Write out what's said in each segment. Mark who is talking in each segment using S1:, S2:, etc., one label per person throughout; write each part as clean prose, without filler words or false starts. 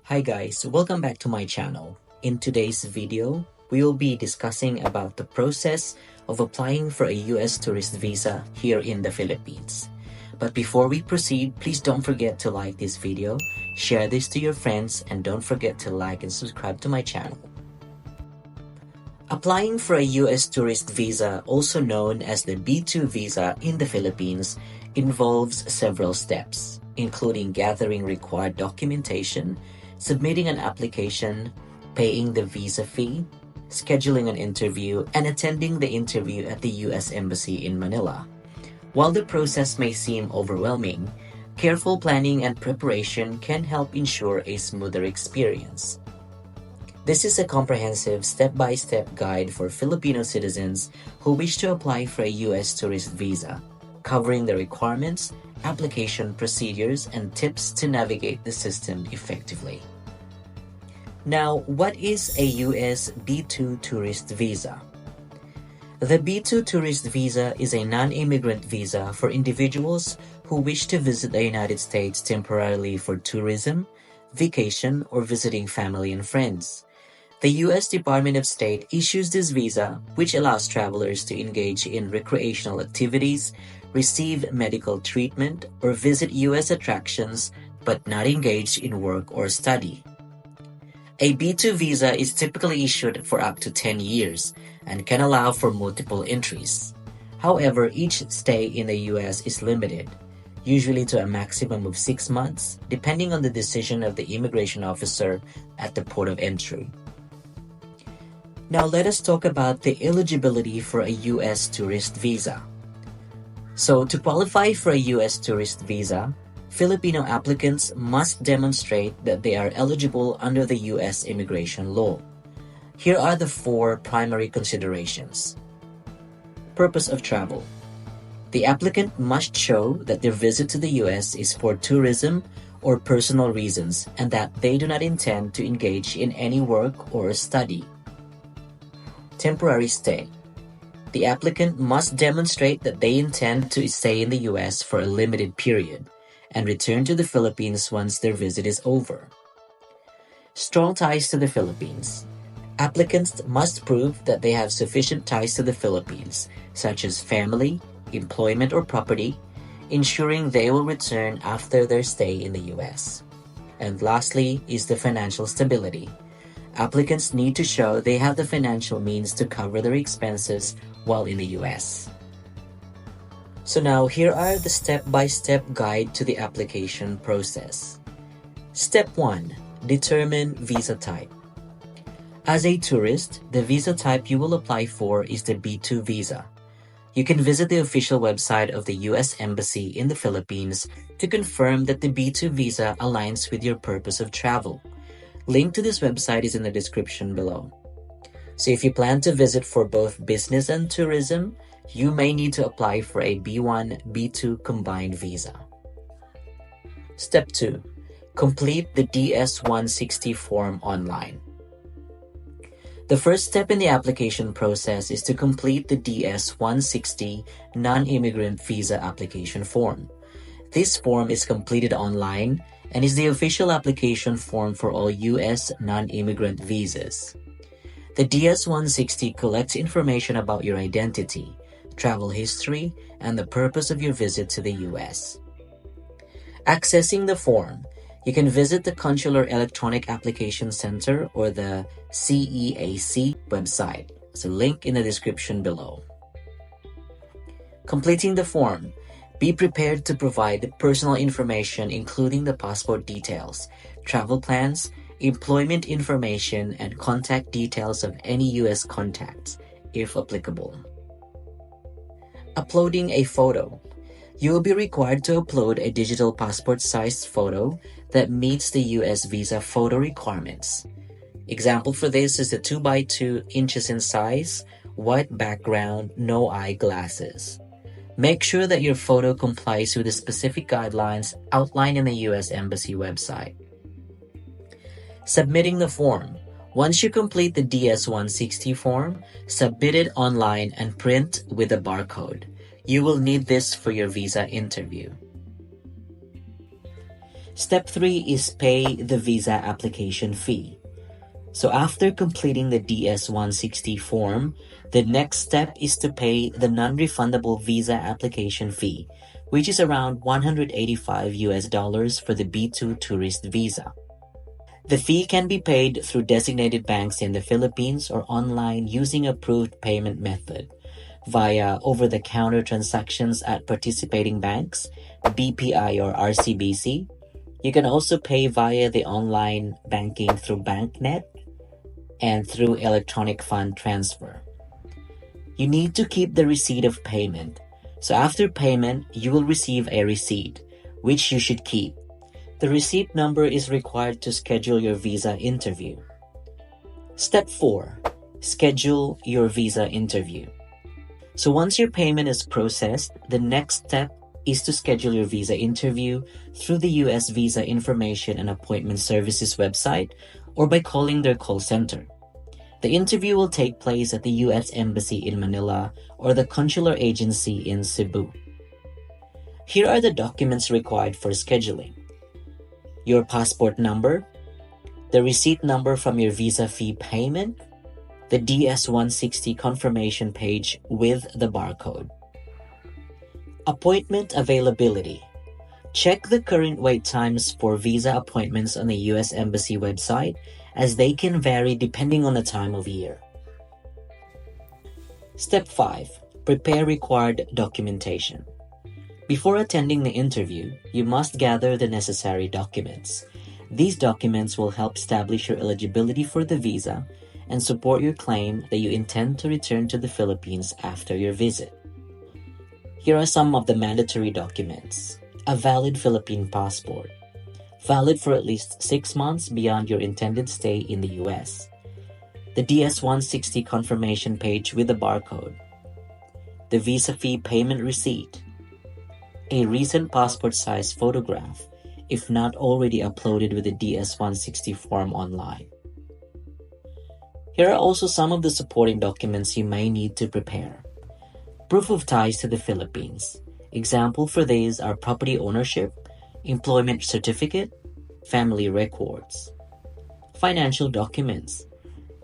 S1: Hi guys, welcome back to my channel. In today's video, we will be discussing about the process of applying for a US tourist visa here in the Philippines. But before we proceed, please don't forget to like this video, share this to your friends, and don't forget to like and subscribe to my channel. Applying for a US tourist visa, also known as the B2 visa in the Philippines, involves several steps, including gathering required documentation, submitting an application, paying the visa fee, scheduling an interview, and attending the interview at the US Embassy in Manila. While the process may seem overwhelming, careful planning and preparation can help ensure a smoother experience. This is a comprehensive step-by-step guide for Filipino citizens who wish to apply for a US tourist visa, covering the requirements, application procedures, and tips to navigate the system effectively. Now, what is a US B2 tourist visa? The B2 tourist visa is a non-immigrant visa for individuals who wish to visit the United States temporarily for tourism, vacation, or visiting family and friends. The US Department of State issues this visa, which allows travelers to engage in recreational activities, receive medical treatment, or visit US attractions, but not engage in work or study. A B2 visa is typically issued for up to 10 years and can allow for multiple entries. However, each stay in the US is limited, usually to a maximum of 6 months, depending on the decision of the immigration officer at the port of entry. Now let us talk about the eligibility for a US tourist visa. So to qualify for a US tourist visa, Filipino applicants must demonstrate that they are eligible under the US immigration law. Here are the 4 primary considerations. Purpose of travel. The applicant must show that their visit to the US is for tourism or personal reasons and that they do not intend to engage in any work or study. Temporary stay. The applicant must demonstrate that they intend to stay in the US for a limited period and return to the Philippines once their visit is over. Strong ties to the Philippines. Applicants must prove that they have sufficient ties to the Philippines, such as family, employment, or property, ensuring they will return after their stay in the US. And lastly is the financial stability. Applicants need to show they have the financial means to cover their expenses while in the US. So now here are the step-by-step guide to the application process. Step 1. Determine visa type. As a tourist, the visa type you will apply for is the B2 visa. You can visit the official website of the US Embassy in the Philippines to confirm that the B2 visa aligns with your purpose of travel. Link to this website is in the description below. So if you plan to visit for both business and tourism, you may need to apply for a B1, B2 combined visa. Step 2. Complete the DS-160 form online. The first step in the application process is to complete the DS-160 non-immigrant visa application form. This form is completed online and is the official application form for all US non-immigrant visas. The DS-160 collects information about your identity, travel history, and the purpose of your visit to the US. Accessing the form, you can visit the Consular Electronic Application Center or the CEAC website. There's a link in the description below. Completing the form, be prepared to provide personal information including the passport details, travel plans, employment information, and contact details of any US contacts, if applicable. Uploading a photo. You will be required to upload a digital passport-sized photo that meets the US visa photo requirements. Example for this is the 2x2 inches in size, white background, no eyeglasses. Make sure that your photo complies with the specific guidelines outlined in the US Embassy website. Submitting the form. Once you complete the DS-160 form, submit it online and print with a barcode. You will need this for your visa interview. Step 3 is pay the visa application fee. So after completing the DS-160 form, the next step is to pay the non-refundable visa application fee, which is around $185 for the B2 tourist visa. The fee can be paid through designated banks in the Philippines or online using approved payment method via over-the-counter transactions at participating banks, BPI or RCBC. You can also pay via the online banking through BankNet and through electronic fund transfer. You need to keep the receipt of payment. So after payment, you will receive a receipt, which you should keep. The receipt number is required to schedule your visa interview. Step 4. Schedule your visa interview. So once your payment is processed, the next step is to schedule your visa interview through the U.S. Visa Information and Appointment Services website or by calling their call center. The interview will take place at the U.S. Embassy in Manila or the consular agency in Cebu. Here are the documents required for scheduling: your passport number, the receipt number from your visa fee payment, the DS-160 confirmation page with the barcode. Appointment availability. Check the current wait times for visa appointments on the U.S. Embassy website, as they can vary depending on the time of year. Step 5. Prepare required documentation. Before attending the interview, you must gather the necessary documents. These documents will help establish your eligibility for the visa and support your claim that you intend to return to the Philippines after your visit. Here are some of the mandatory documents: a valid Philippine passport, valid for at least 6 months beyond your intended stay in the U.S., the DS-160 confirmation page with the barcode, the visa fee payment receipt, a recent passport size photograph, if not already uploaded with the DS-160 form online. Here are also some of the supporting documents you may need to prepare. Proof of ties to the Philippines. Example for these are property ownership, employment certificate, family records. Financial documents.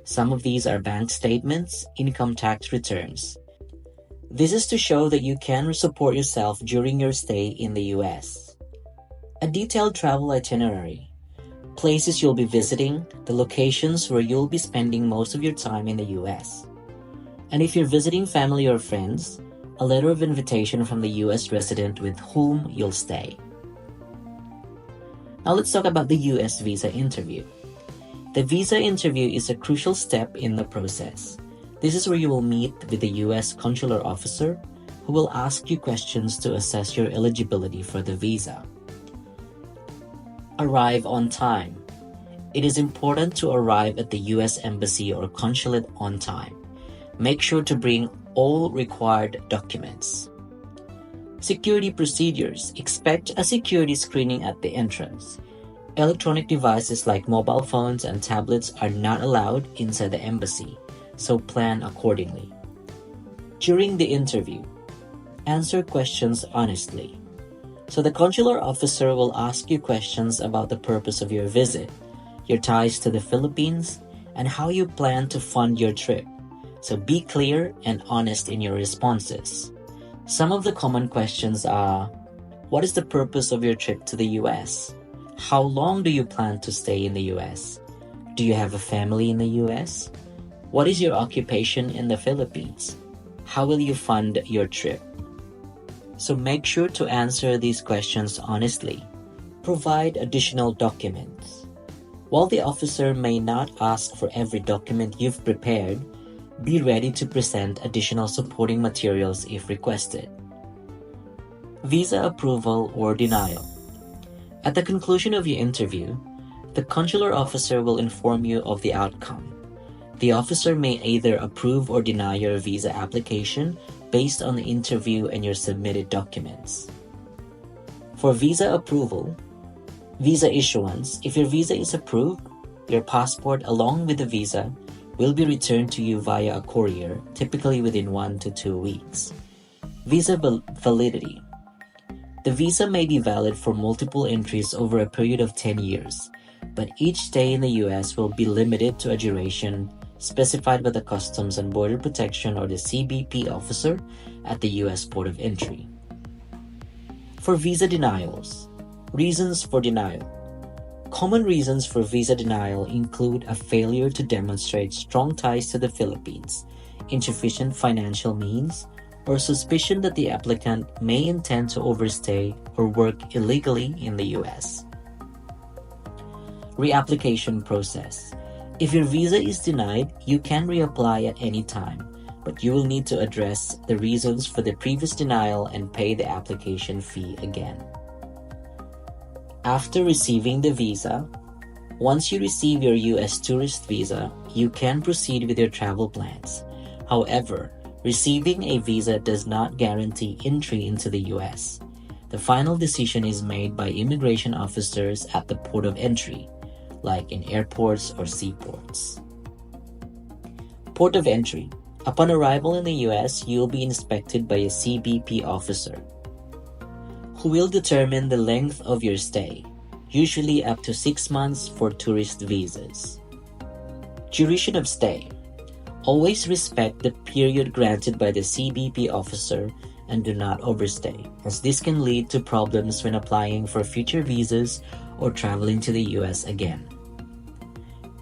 S1: Some of these are bank statements, income tax returns. This is to show that you can support yourself during your stay in the U.S. A detailed travel itinerary. Places you'll be visiting, the locations where you'll be spending most of your time in the U.S. And if you're visiting family or friends, a letter of invitation from the U.S. resident with whom you'll stay. Now let's talk about the U.S. visa interview. The visa interview is a crucial step in the process. This is where you will meet with the U.S. consular officer, who will ask you questions to assess your eligibility for the visa. Arrive on time. It is important to arrive at the U.S. Embassy or consulate on time. Make sure to bring all required documents. Security procedures. Expect a security screening at the entrance. Electronic devices like mobile phones and tablets are not allowed inside the embassy, so plan accordingly. During the interview, answer questions honestly. So the consular officer will ask you questions about the purpose of your visit, your ties to the Philippines, and how you plan to fund your trip. So be clear and honest in your responses. Some of the common questions are: what is the purpose of your trip to the U.S.? How long do you plan to stay in the U.S.? Do you have a family in the U.S.? What is your occupation in the Philippines? How will you fund your trip? So make sure to answer these questions honestly. Provide additional documents. While the officer may not ask for every document you've prepared, be ready to present additional supporting materials if requested. Visa approval or denial. At the conclusion of your interview, the consular officer will inform you of the outcome. The officer may either approve or deny your visa application based on the interview and your submitted documents. For visa approval, visa issuance, if your visa is approved, your passport along with the visa will be returned to you via a courier, typically within 1 to 2 weeks. Visa validity. The The visa may be valid for multiple entries over a period of 10 years, but each stay in the US will be limited to a duration specified by the Customs and Border Protection or the CBP officer at the US port of entry. For visa denials, reasons for denial. Common reasons for visa denial include a failure to demonstrate strong ties to the Philippines, insufficient financial means, or suspicion that the applicant may intend to overstay or work illegally in the US. Reapplication process. If your visa is denied, you can reapply at any time, but you will need to address the reasons for the previous denial and pay the application fee again. After receiving the visa, once you receive your US tourist visa, you can proceed with your travel plans. However, receiving a visa does not guarantee entry into the US. The final decision is made by immigration officers at the port of entry, like in airports or seaports. Port of entry. Upon arrival in the US, you will be inspected by a CBP officer who will determine the length of your stay, usually up to 6 months for tourist visas. Duration of stay. Always respect the period granted by the CBP officer and do not overstay, as this can lead to problems when applying for future visas or traveling to the US again.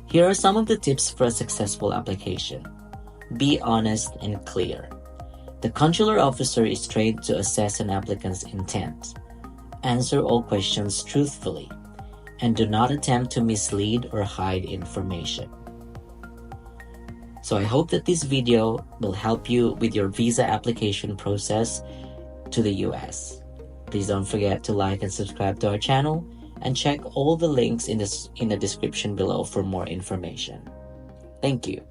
S1: Here are some of the tips for a successful application. Be honest and clear. The consular officer is trained to assess an applicant's intent. Answer all questions truthfully, and do not attempt to mislead or hide information. So I hope that this video will help you with your visa application process to the US. Please don't forget to like and subscribe to our channel, and check all the links in the description below for more information. Thank you.